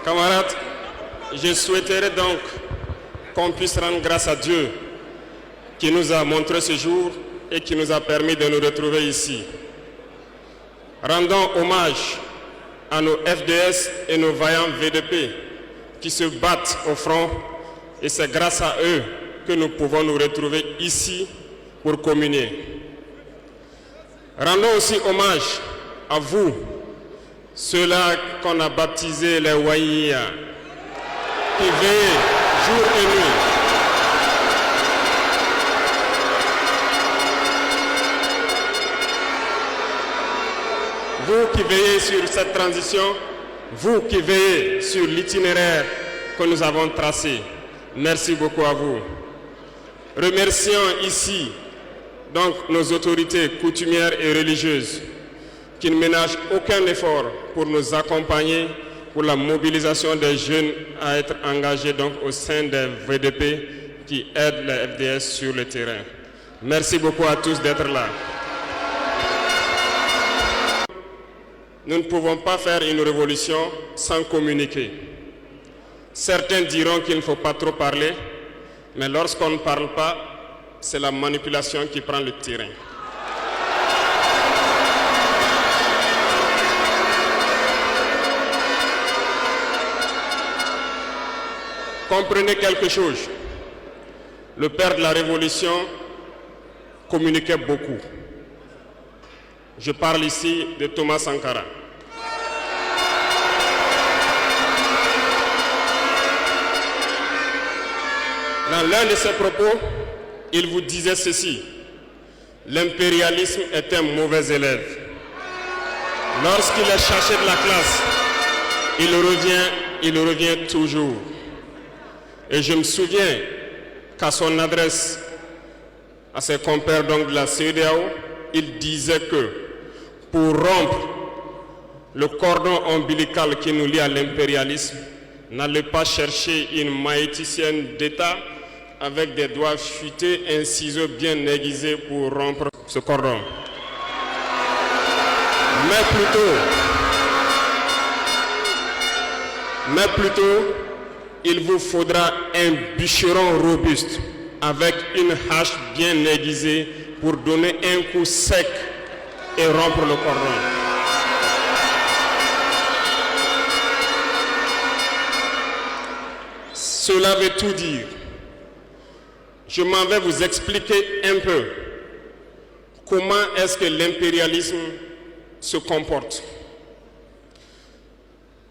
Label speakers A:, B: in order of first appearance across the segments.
A: Camarades, je souhaiterais donc qu'on puisse rendre grâce à Dieu qui nous a montré ce jour et qui nous a permis de nous retrouver ici. Rendons hommage à nos FDS et nos vaillants VDP qui se battent au front, et c'est grâce à eux que nous pouvons nous retrouver ici pour communier. Rendons aussi hommage à vous, ceux-là qu'on a baptisés les Waïya, qui veillent jour et nuit. Vous qui veillez sur cette transition, vous qui veillez sur l'itinéraire que nous avons tracé, merci beaucoup à vous. Remercions ici donc nos autorités coutumières et religieuses qui ne ménagent aucun effort pour nous accompagner pour la mobilisation des jeunes à être engagés donc au sein des VDP qui aident les FDS sur le terrain. Merci beaucoup à tous d'être là. Nous ne pouvons pas faire une révolution sans communiquer. Certains diront qu'il ne faut pas trop parler, mais lorsqu'on ne parle pas, c'est la manipulation qui prend le terrain. Comprenez quelque chose. Le père de la Révolution communiquait beaucoup. Je parle ici de Thomas Sankara. Dans l'un de ses propos, il vous disait ceci: l'impérialisme est un mauvais élève. Lorsqu'il est cherché de la classe, il revient toujours. Et je me souviens qu'à son adresse à ses compères donc de la CEDEAO, il disait que pour rompre le cordon ombilical qui nous lie à l'impérialisme, n'allez pas chercher une maïticienne d'État avec des doigts futés et un ciseau bien aiguisé pour rompre ce cordon. Mais plutôt, il vous faudra un bûcheron robuste avec une hache bien aiguisée pour donner un coup sec et rompre le cordon. Cela veut tout dire. Je m'en vais vous expliquer un peu comment est-ce que l'impérialisme se comporte.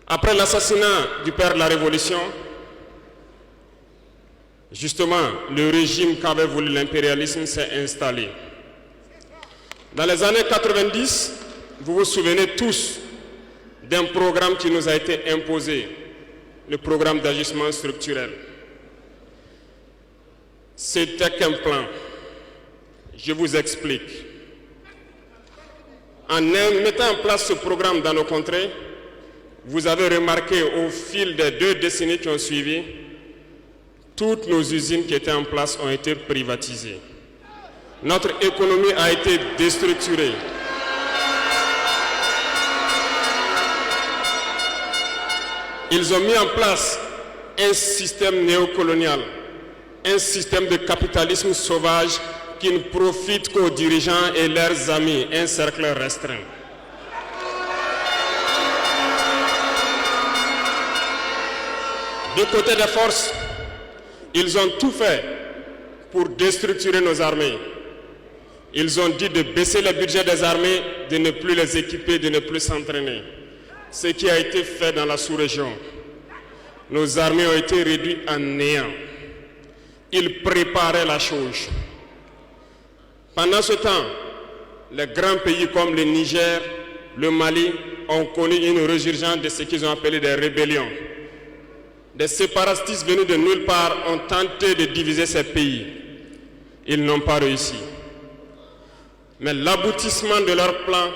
A: Après l'assassinat du père de la Révolution, justement, le régime qu'avait voulu l'impérialisme s'est installé. Dans les années 90, vous vous souvenez tous d'un programme qui nous a été imposé, le programme d'ajustement structurel. C'était qu'un plan. Je vous explique. En mettant en place ce programme dans nos contrées, vous avez remarqué au fil des 2 décennies qui ont suivi, toutes nos usines qui étaient en place ont été privatisées. Notre économie a été déstructurée. Ils ont mis en place un système néocolonial, un système de capitalisme sauvage qui ne profite qu'aux dirigeants et leurs amis, un cercle restreint. Du côté des forces, ils ont tout fait pour déstructurer nos armées. Ils ont dit de baisser le budget des armées, de ne plus les équiper, de ne plus s'entraîner. Ce qui a été fait dans la sous-région. Nos armées ont été réduites en néant. Ils préparaient la chose. Pendant ce temps, les grands pays comme le Niger, le Mali ont connu une résurgence de ce qu'ils ont appelé des rébellions. Des séparatistes venus de nulle part ont tenté de diviser ces pays. Ils n'ont pas réussi. Mais l'aboutissement de leur plan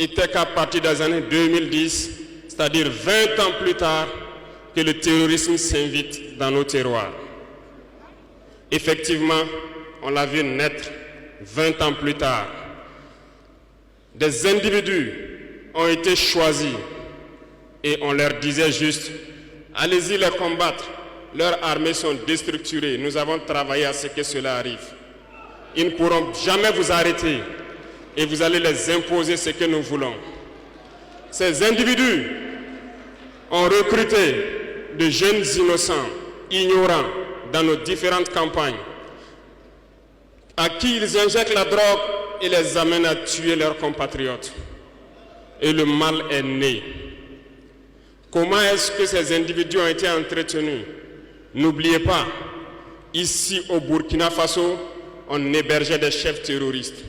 A: était qu'à partir des années 2010, c'est-à-dire 20 ans plus tard, que le terrorisme s'invite dans nos terroirs. Effectivement, on l'a vu naître 20 ans plus tard. Des individus ont été choisis Et on leur disait juste, allez-y les combattre, leurs armées sont déstructurées, nous avons travaillé à ce que cela arrive. Ils ne pourront jamais vous arrêter et vous allez les imposer ce que nous voulons. Ces individus ont recruté de jeunes innocents, ignorants, dans nos différentes campagnes, à qui ils injectent la drogue et les amènent à tuer leurs compatriotes. Et le mal est né. Comment est-ce que ces individus ont été entretenus? N'oubliez pas, ici au Burkina Faso, on hébergeait des chefs terroristes.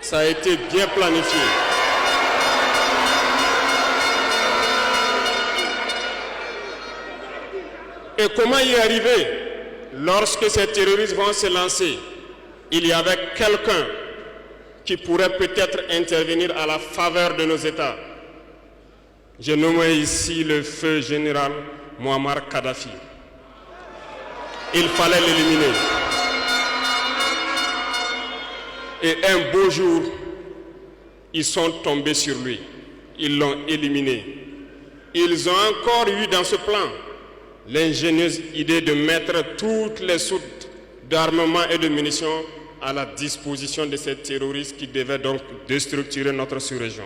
A: Ça a été bien planifié. Et comment y arriver? Lorsque ces terroristes vont se lancer, il y avait quelqu'un qui pourrait peut-être intervenir à la faveur de nos États. Je nomme ici le feu général Muammar Kadhafi. Il fallait l'éliminer. Et un beau jour, ils sont tombés sur lui. Ils l'ont éliminé. Ils ont encore eu dans ce plan l'ingénieuse idée de mettre toutes les soutes d'armement et de munitions à la disposition de ces terroristes qui devaient donc déstructurer notre sous-région.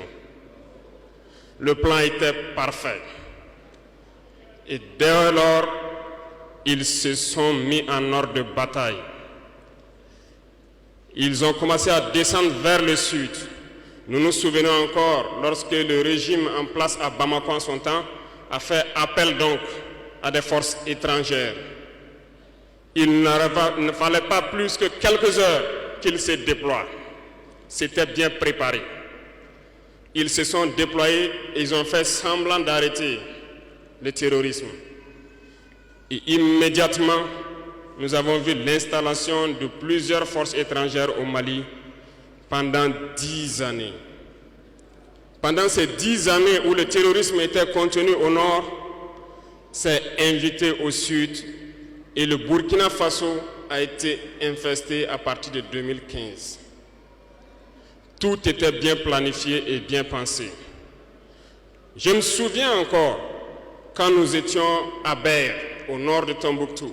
A: Le plan était parfait. Et dès lors, ils se sont mis en ordre de bataille. Ils ont commencé à descendre vers le sud. Nous nous souvenons encore, lorsque le régime en place à Bamako en son temps a fait appel donc à des forces étrangères. Il ne fallait pas plus que quelques heures qu'ils se déploient. C'était bien préparé. Ils se sont déployés et ils ont fait semblant d'arrêter le terrorisme. Et immédiatement, nous avons vu l'installation de plusieurs forces étrangères au Mali pendant 10 années. Pendant ces 10 années où le terrorisme était contenu au nord, s'est invité au sud et le Burkina Faso a été infesté à partir de 2015. Tout était bien planifié et bien pensé. Je me souviens encore quand nous étions à Ber, au nord de Tombouctou.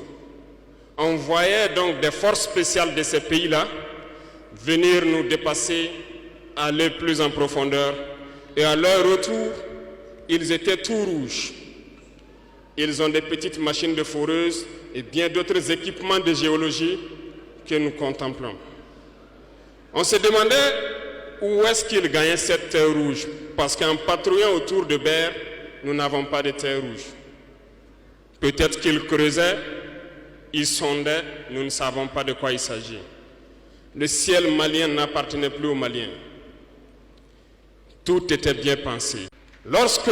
A: On voyait donc des forces spéciales de ces pays-là venir nous dépasser, aller plus en profondeur. Et à leur retour, ils étaient tout rouges. Ils ont des petites machines de foreuses et bien d'autres équipements de géologie que nous contemplons. On se demandait où est-ce qu'ils gagnaient cette terre rouge, parce qu'en patrouillant autour de Ber, nous n'avons pas de terre rouge. Peut-être qu'ils creusaient, ils sondaient, nous ne savons pas de quoi il s'agit. Le ciel malien n'appartenait plus aux Maliens. Tout était bien pensé. Lorsque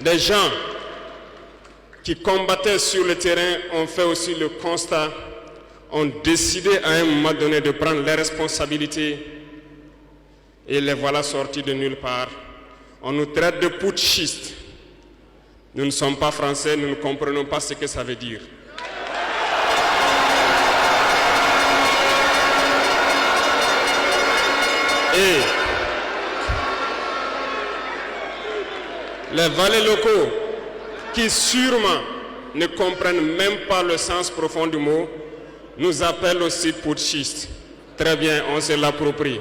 A: des gens qui combattaient sur le terrain ont fait aussi le constat, ont décidé à un moment donné de prendre les responsabilités et les voilà sortis de nulle part. On nous traite de putschistes. Nous ne sommes pas français, nous ne comprenons pas ce que ça veut dire. Et les valets locaux, qui sûrement ne comprennent même pas le sens profond du mot, nous appellent aussi putschistes. Très bien, on se l'approprie.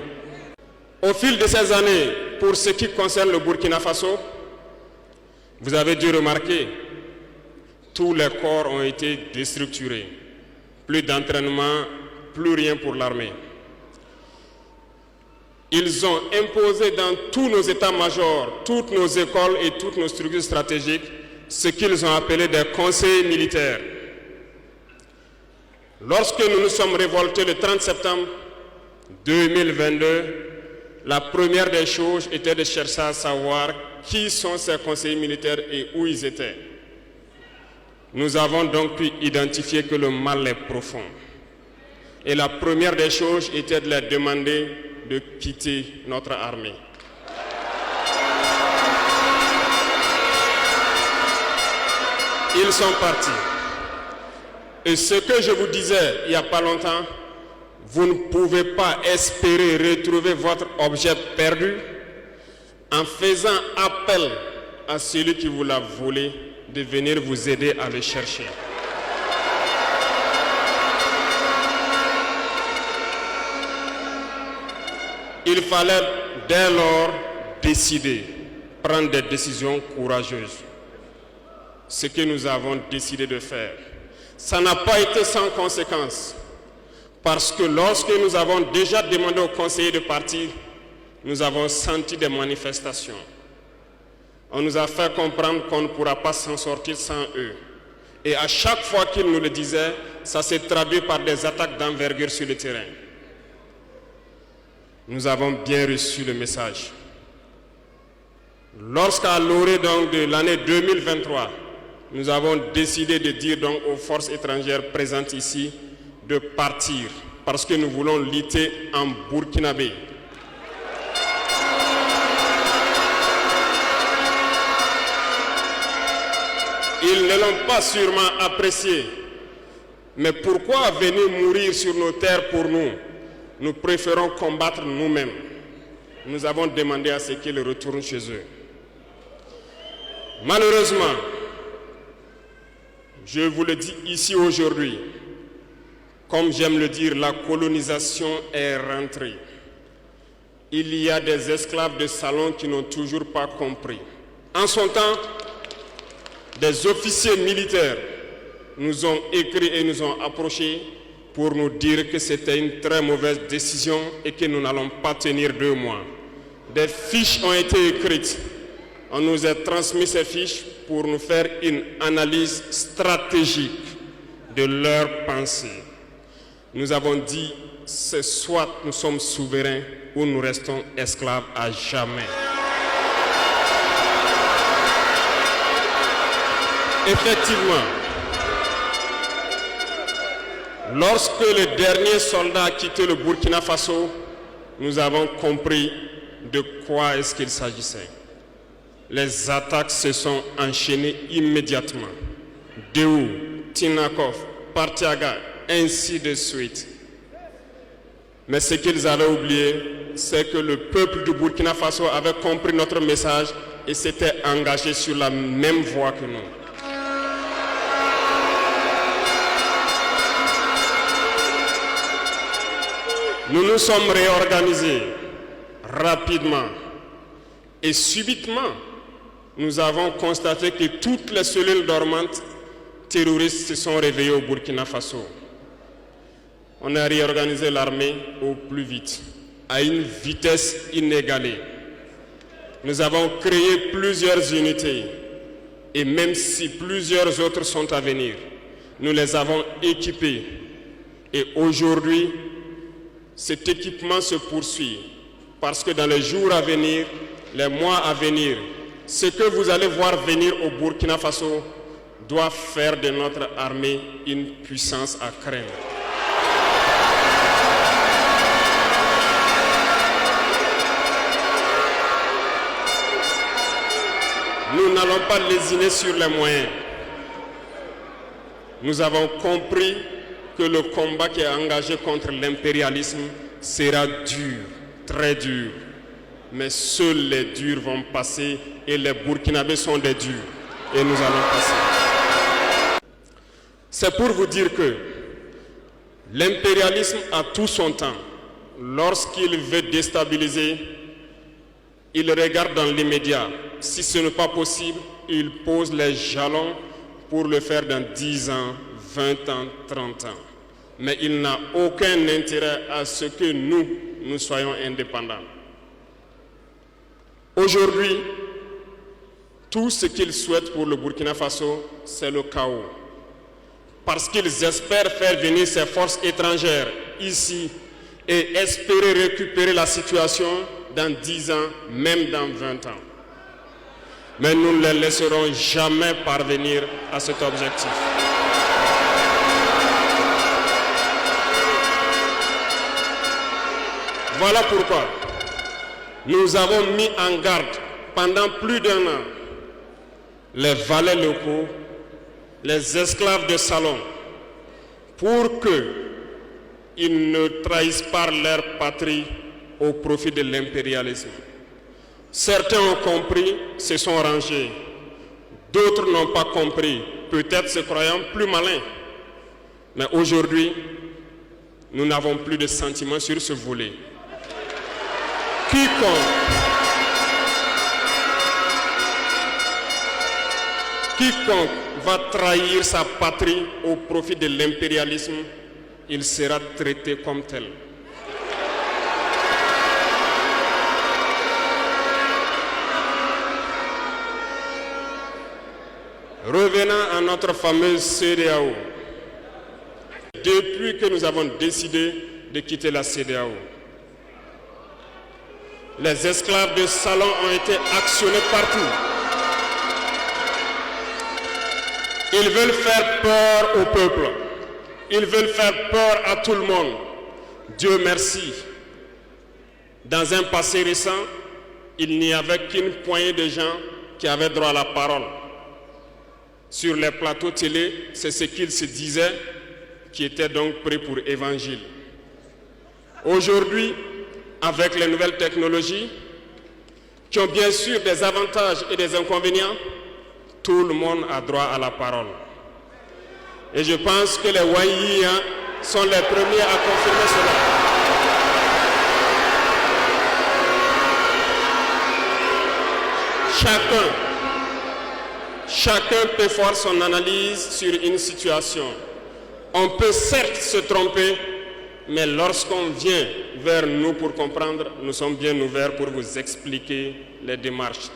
A: Au fil de ces années, pour ce qui concerne le Burkina Faso, vous avez dû remarquer, tous les corps ont été déstructurés. Plus d'entraînement, plus rien pour l'armée. Ils ont imposé dans tous nos états-majors, toutes nos écoles et toutes nos structures stratégiques ce qu'ils ont appelé des conseils militaires. Lorsque nous nous sommes révoltés le 30 septembre 2022, la première des choses était de chercher à savoir qui sont ces conseillers militaires et où ils étaient. Nous avons donc pu identifier que le mal est profond. Et la première des choses était de leur demander de quitter notre armée. Ils sont partis. Et ce que je vous disais il n'y a pas longtemps, vous ne pouvez pas espérer retrouver votre objet perdu en faisant appel à celui qui vous l'a volé de venir vous aider à le chercher. Il fallait dès lors décider, prendre des décisions courageuses. Ce que nous avons décidé de faire. Ça n'a pas été sans conséquence. Parce que lorsque nous avons déjà demandé aux conseillers de partir, nous avons senti des manifestations. On nous a fait comprendre qu'on ne pourra pas s'en sortir sans eux. Et à chaque fois qu'ils nous le disaient, ça s'est traduit par des attaques d'envergure sur le terrain. Nous avons bien reçu le message. Lorsqu'à l'orée donc de l'année 2023, nous avons décidé de dire donc aux forces étrangères présentes ici de partir parce que nous voulons lutter en burkinabé. Ils ne l'ont pas sûrement apprécié. Mais pourquoi venir mourir sur nos terres pour nous? Nous préférons combattre nous-mêmes. Nous avons demandé à ce qu'ils retournent chez eux. Malheureusement, je vous le dis ici aujourd'hui, comme j'aime le dire, la colonisation est rentrée. Il y a des esclaves de salon qui n'ont toujours pas compris. En son temps, des officiers militaires nous ont écrit et nous ont approchés pour nous dire que c'était une très mauvaise décision et que nous n'allons pas tenir 2 mois. Des fiches ont été écrites. On nous a transmis ces fiches pour nous faire une analyse stratégique de leurs pensées. Nous avons dit, c'est soit nous sommes souverains ou nous restons esclaves à jamais. Effectivement, lorsque le dernier soldat a quitté le Burkina Faso, nous avons compris de quoi est-ce qu'il s'agissait. Les attaques se sont enchaînées immédiatement. Déou, Tinakov, Partiaga, ainsi de suite. Mais ce qu'ils avaient oublié, c'est que le peuple du Burkina Faso avait compris notre message et s'était engagé sur la même voie que nous. Nous nous sommes réorganisés rapidement et subitement, nous avons constaté que toutes les cellules dormantes terroristes se sont réveillées au Burkina Faso. On a réorganisé l'armée au plus vite, à une vitesse inégalée. Nous avons créé plusieurs unités et même si plusieurs autres sont à venir, nous les avons équipées. Et aujourd'hui, cet équipement se poursuit parce que dans les jours à venir, les mois à venir, ce que vous allez voir venir au Burkina Faso doit faire de notre armée une puissance à craindre. Nous n'allons pas lésiner sur les moyens. Nous avons compris que le combat qui est engagé contre l'impérialisme sera dur, très dur. Mais seuls les durs vont passer et les Burkinabés sont des durs. Et nous allons passer. C'est pour vous dire que l'impérialisme a tout son temps. Lorsqu'il veut déstabiliser, il regarde dans l'immédiat. Si ce n'est pas possible, il pose les jalons pour le faire dans 10 ans, 20 ans, 30 ans. Mais il n'a aucun intérêt à ce que nous soyons indépendants. Aujourd'hui, tout ce qu'ils souhaitent pour le Burkina Faso, c'est le chaos. Parce qu'ils espèrent faire venir ces forces étrangères ici et espérer récupérer la situation dans 10 ans, même dans 20 ans. Mais nous ne les laisserons jamais parvenir à cet objectif. Voilà pourquoi nous avons mis en garde pendant plus d'1 an les valets locaux, les esclaves de salon, pour qu'ils ne trahissent pas leur patrie au profit de l'impérialisme. Certains ont compris, se sont rangés. D'autres n'ont pas compris, peut-être se croyant plus malins. Mais aujourd'hui, nous n'avons plus de sentiments sur ce volet. Quiconque va trahir sa patrie au profit de l'impérialisme, il sera traité comme tel. Revenant à notre fameuse CEDEAO. Depuis que nous avons décidé de quitter la CEDEAO, les esclaves de salon ont été actionnés partout. Ils veulent faire peur au peuple. Ils veulent faire peur à tout le monde. Dieu merci. Dans un passé récent, il n'y avait qu'une poignée de gens qui avaient droit à la parole. Sur les plateaux télé, c'est ce qu'ils se disaient qui étaient donc prêts pour évangile. Aujourd'hui, avec les nouvelles technologies, qui ont bien sûr des avantages et des inconvénients, tout le monde a droit à la parole. Et je pense que les Wanyis sont les premiers à confirmer cela. Chacun peut faire son analyse sur une situation. On peut certes se tromper, mais lorsqu'on vient vers nous pour comprendre, nous sommes bien ouverts pour vous expliquer les démarches.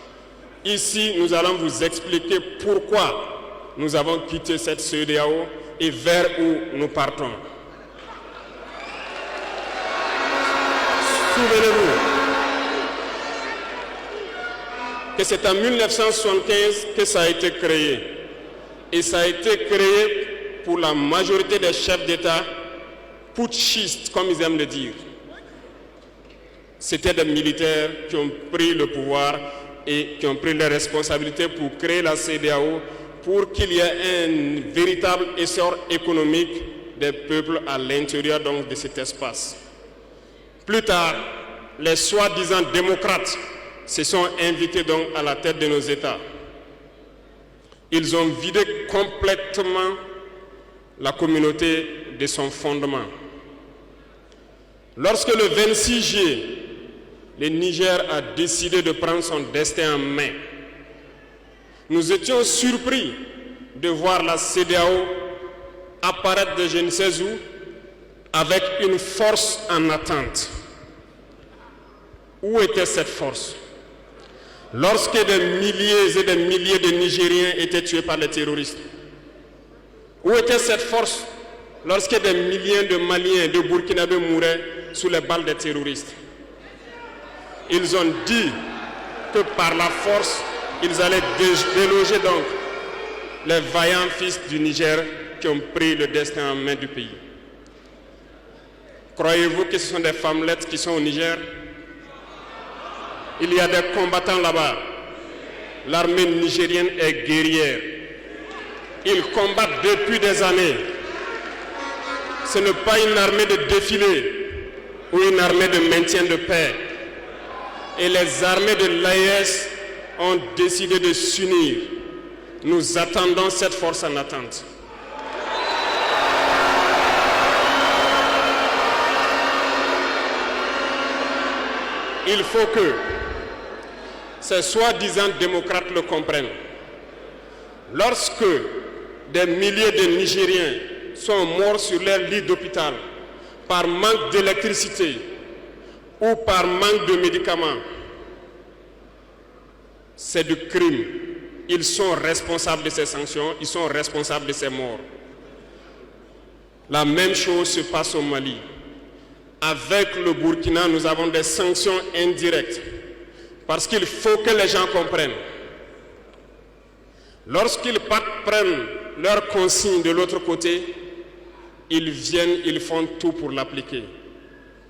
A: Ici, nous allons vous expliquer pourquoi nous avons quitté cette CEDEAO et vers où nous partons. Souvenez-vous que c'est en 1975 que ça a été créé. Et ça a été créé pour la majorité des chefs d'État putschistes, comme ils aiment le dire. C'était des militaires qui ont pris le pouvoir et qui ont pris les responsabilités pour créer la CEDEAO pour qu'il y ait un véritable essor économique des peuples à l'intérieur donc de cet espace. Plus tard, les soi-disant démocrates se sont invités donc à la tête de nos États. Ils ont vidé complètement la communauté de son fondement. Lorsque le 26 juillet, le Niger a décidé de prendre son destin en main, nous étions surpris de voir la CEDEAO apparaître de je ne sais où avec une force en attente. Où était cette force? Lorsque des milliers et des milliers de Nigériens étaient tués par les terroristes, où était cette force lorsque des milliers de Maliens et de Burkinabés mouraient sous les balles des terroristes? Ils ont dit que par la force, ils allaient déloger donc les vaillants fils du Niger qui ont pris le destin en main du pays. Croyez-vous que ce sont des femmelettes qui sont au Niger? Il y a des combattants là-bas. L'armée nigérienne est guerrière. Ils combattent depuis des années. Ce n'est pas une armée de défilé ou une armée de maintien de paix. Et les armées de l'AES ont décidé de s'unir. Nous attendons cette force en attente. Il faut que ces soi-disant démocrates le comprennent. Lorsque des milliers de Nigériens sont morts sur leur lit d'hôpital par manque d'électricité ou par manque de médicaments, c'est du crime. Ils sont responsables de ces sanctions, ils sont responsables de ces morts. La même chose se passe au Mali. Avec le Burkina, nous avons des sanctions indirectes. Parce qu'il faut que les gens comprennent. Lorsqu'ils prennent leurs consignes de l'autre côté, ils viennent, ils font tout pour l'appliquer.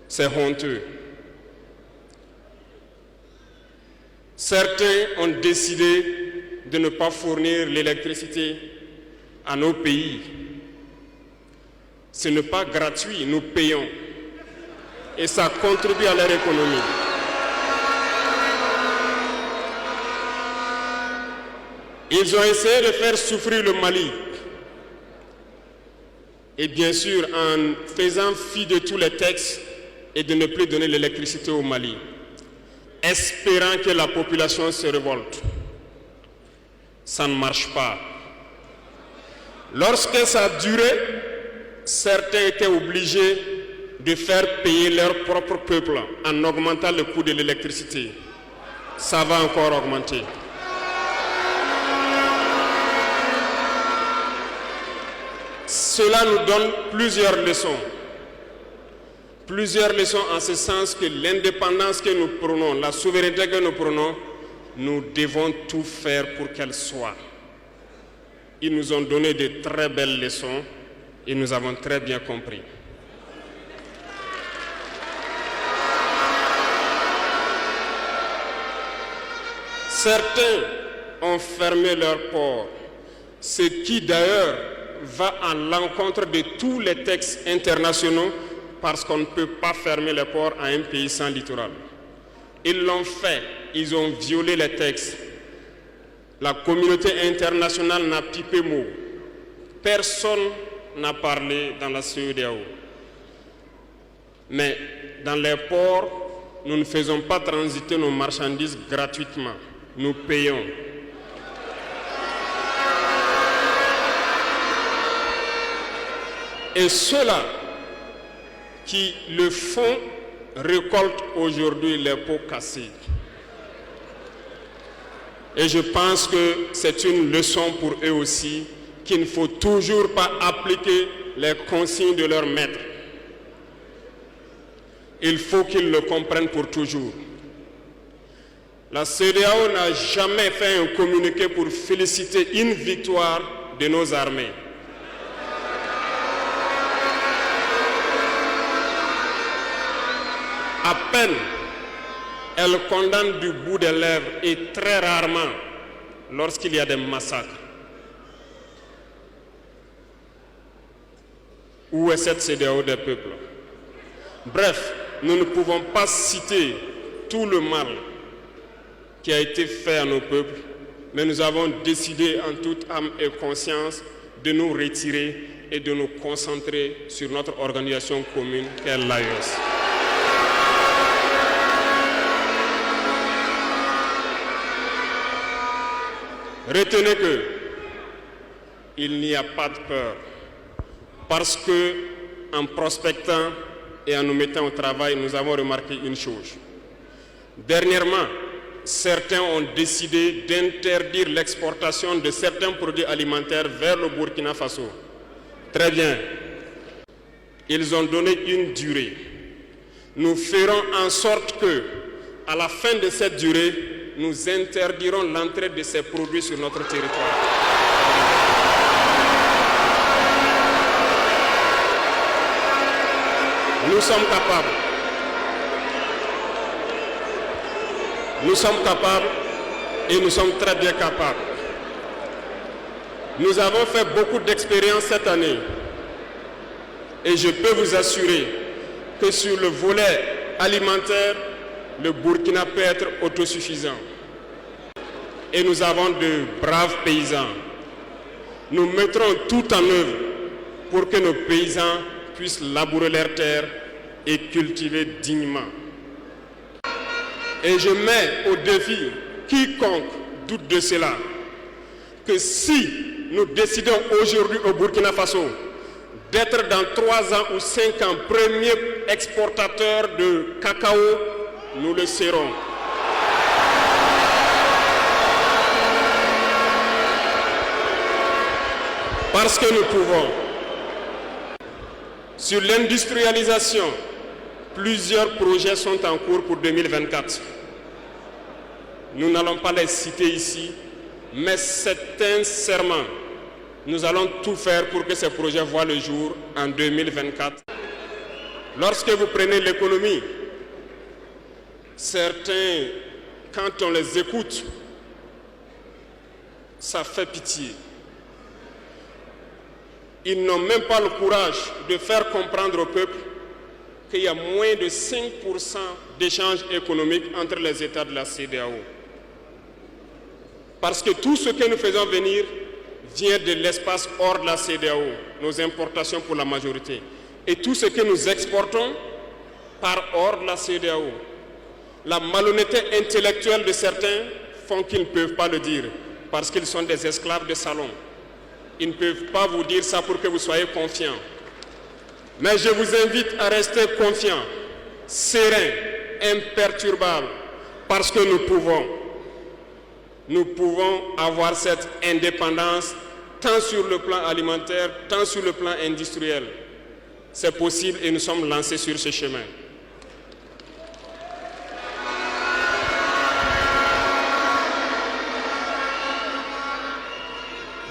A: C'est honteux. Certains ont décidé de ne pas fournir l'électricité à nos pays. Ce n'est pas gratuit, nous payons. Et ça contribue à leur économie. Ils ont essayé de faire souffrir le Mali. Et bien sûr, en faisant fi de tous les textes et de ne plus donner l'électricité au Mali, espérant que la population se révolte. Ça ne marche pas. Lorsque ça a duré, certains étaient obligés de faire payer leur propre peuple en augmentant le coût de l'électricité. Ça va encore augmenter. Cela nous donne plusieurs leçons. Plusieurs leçons en ce sens que l'indépendance que nous prenons, la souveraineté que nous prenons, nous devons tout faire pour qu'elle soit. Ils nous ont donné de très belles leçons et nous avons très bien compris. Certains ont fermé leurs ports, ce qui d'ailleurs va à l'encontre de tous les textes internationaux parce qu'on ne peut pas fermer les ports à un pays sans littoral. Ils l'ont fait, ils ont violé les textes. La communauté internationale n'a pipé mot. Personne n'a parlé dans la CEDEAO. Mais dans les ports, nous ne faisons pas transiter nos marchandises gratuitement. Nous payons. Et ceux-là qui le font récoltent aujourd'hui les pots cassés. Et je pense que c'est une leçon pour eux aussi, qu'il ne faut toujours pas appliquer les consignes de leur maître. Il faut qu'ils le comprennent pour toujours. La CEDEAO n'a jamais fait un communiqué pour féliciter une victoire de nos armées. À peine, elle condamne du bout des lèvres et très rarement lorsqu'il y a des massacres. Où est cette CEDEAO des peuples? Bref, nous ne pouvons pas citer tout le mal qui a été fait à nos peuples, mais nous avons décidé en toute âme et conscience de nous retirer et de nous concentrer sur notre organisation commune qu'est l'AES. Retenez que il n'y a pas de peur, parce que en prospectant et en nous mettant au travail, nous avons remarqué une chose. Dernièrement, certains ont décidé d'interdire l'exportation de certains produits alimentaires vers le Burkina Faso. Très bien. Ils ont donné une durée. Nous ferons en sorte que, à la fin de cette durée, nous interdirons l'entrée de ces produits sur notre territoire. Nous sommes capables. Nous sommes capables et nous sommes très bien capables. Nous avons fait beaucoup d'expériences cette année et je peux vous assurer que sur le volet alimentaire, le Burkina peut être autosuffisant. Et nous avons de braves paysans. Nous mettrons tout en œuvre pour que nos paysans puissent labourer leurs terres et cultiver dignement. Et je mets au défi quiconque doute de cela, que si nous décidons aujourd'hui au Burkina Faso d'être dans 3 ans ou 5 ans premier exportateur de cacao, nous le serons. Parce que nous pouvons. Sur l'industrialisation, plusieurs projets sont en cours pour 2024. Nous n'allons pas les citer ici, mais sincèrement, nous allons tout faire pour que ces projets voient le jour en 2024. Lorsque vous prenez l'économie, certains, quand on les écoute, ça fait pitié. Ils n'ont même pas le courage de faire comprendre au peuple qu'il y a moins de 5% d'échanges économiques entre les États de la CEDEAO. Parce que tout ce que nous faisons venir vient de l'espace hors de la CEDEAO, nos importations pour la majorité. Et tout ce que nous exportons part hors de la CEDEAO. La malhonnêteté intellectuelle de certains font qu'ils ne peuvent pas le dire, parce qu'ils sont des esclaves de salon. Ils ne peuvent pas vous dire ça pour que vous soyez confiants. Mais je vous invite à rester confiants, sereins, imperturbables, parce que nous pouvons avoir cette indépendance tant sur le plan alimentaire, tant sur le plan industriel. C'est possible et nous sommes lancés sur ce chemin.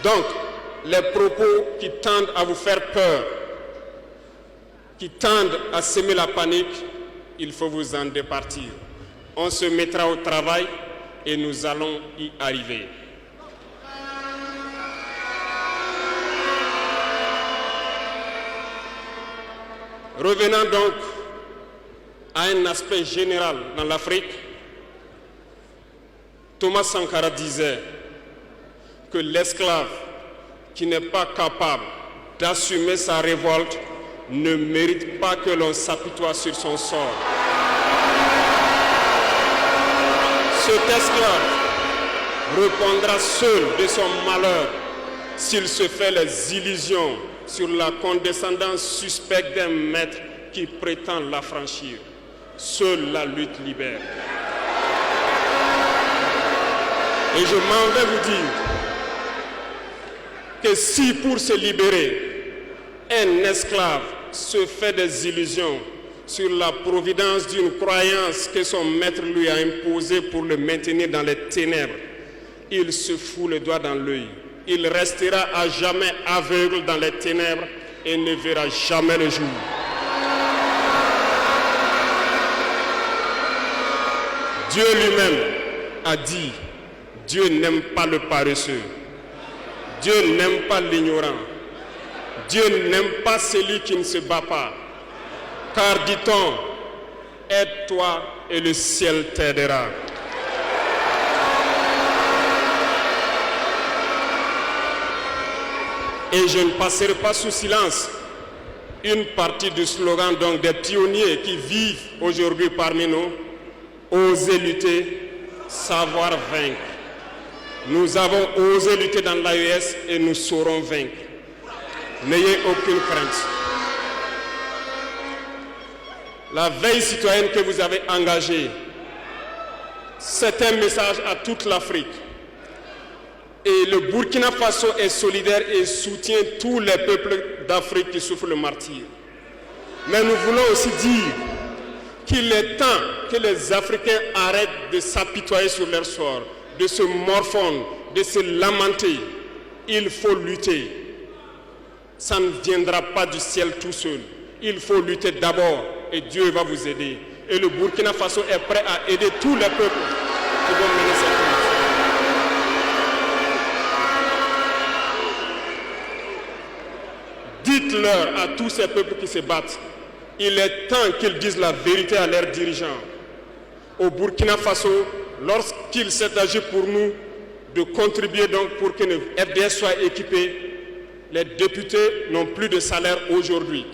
A: Donc, les propos qui tendent à vous faire peur, qui tendent à semer la panique, il faut vous en départir. On se mettra au travail et nous allons y arriver. Revenons donc à un aspect général dans l'Afrique. Thomas Sankara disait que l'esclave qui n'est pas capable d'assumer sa révolte ne mérite pas que l'on s'apitoie sur son sort. Cet esclave répondra seul de son malheur s'il se fait les illusions sur la condescendance suspecte d'un maître qui prétend l'affranchir. Seule la lutte libère. Et je m'en vais vous dire que si pour se libérer, un esclave se fait des illusions sur la providence d'une croyance que son maître lui a imposée pour le maintenir dans les ténèbres, il se fout le doigt dans l'œil. Il restera à jamais aveugle dans les ténèbres et ne verra jamais le jour. Dieu lui-même a dit, Dieu n'aime pas le paresseux. Dieu n'aime pas l'ignorant. Dieu n'aime pas celui qui ne se bat pas. Car, dit-on, aide-toi et le ciel t'aidera. Et je ne passerai pas sous silence une partie du slogan donc, des pionniers qui vivent aujourd'hui parmi nous. Oser lutter, savoir vaincre. Nous avons osé lutter dans l'AES et nous saurons vaincre. N'ayez aucune crainte. La veille citoyenne que vous avez engagée, c'est un message à toute l'Afrique. Et le Burkina Faso est solidaire et soutient tous les peuples d'Afrique qui souffrent le martyre. Mais nous voulons aussi dire qu'il est temps que les Africains arrêtent de s'apitoyer sur leur sort, de se morfondre, de se lamenter. Il faut lutter. Ça ne viendra pas du ciel tout seul. Il faut lutter d'abord et Dieu va vous aider. Et le Burkina Faso est prêt à aider tous les peuples qui vont mener cette lutte. Dites-leur à tous ces peuples qui se battent, il est temps qu'ils disent la vérité à leurs dirigeants. Au Burkina Faso, lorsqu'il s'est agi pour nous de contribuer donc pour que le FDS soit équipé, les députés n'ont plus de salaire aujourd'hui.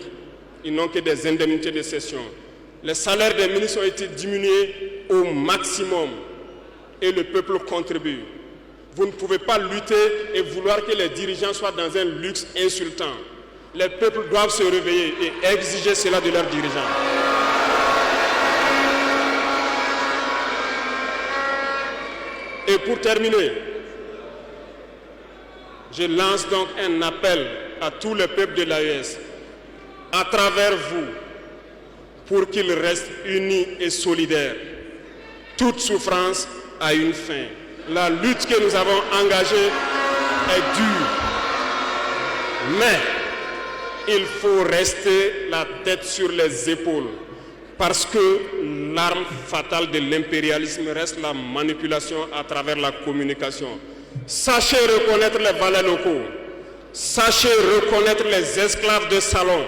A: Ils n'ont que des indemnités de session. Les salaires des ministres ont été diminués au maximum et le peuple contribue. Vous ne pouvez pas lutter et vouloir que les dirigeants soient dans un luxe insultant. Les peuples doivent se réveiller et exiger cela de leurs dirigeants. Et pour terminer, je lance donc un appel à tous les peuples de l'AES, à travers vous, pour qu'ils restent unis et solidaires. Toute souffrance a une fin. La lutte que nous avons engagée est dure. Mais il faut rester la tête sur les épaules parce que l'arme fatale de l'impérialisme reste la manipulation à travers la communication. Sachez reconnaître les valets locaux. Sachez reconnaître les esclaves de salon.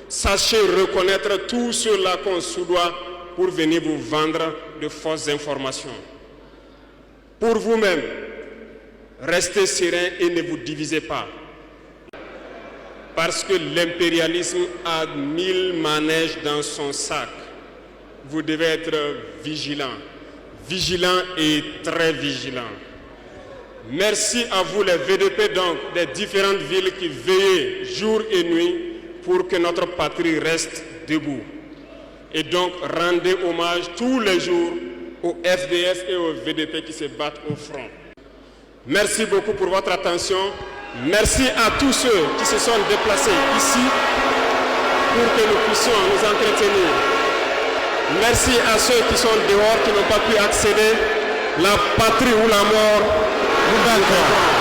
A: Sachez reconnaître tous ceux-là qu'on soudoie pour venir vous vendre de fausses informations. Pour vous-même, restez sereins et ne vous divisez pas. Parce que l'impérialisme a 1000 manèges dans son sac. Vous devez être vigilants. Vigilants et très vigilants. Merci à vous les VDP donc des différentes villes qui veillent jour et nuit pour que notre patrie reste debout. Et donc rendez hommage tous les jours aux FDS et aux VDP qui se battent au front. Merci beaucoup pour votre attention. Merci à tous ceux qui se sont déplacés ici pour que nous puissions nous entretenir. Merci à ceux qui sont dehors, qui n'ont pas pu accéder. La patrie ou la mort, nous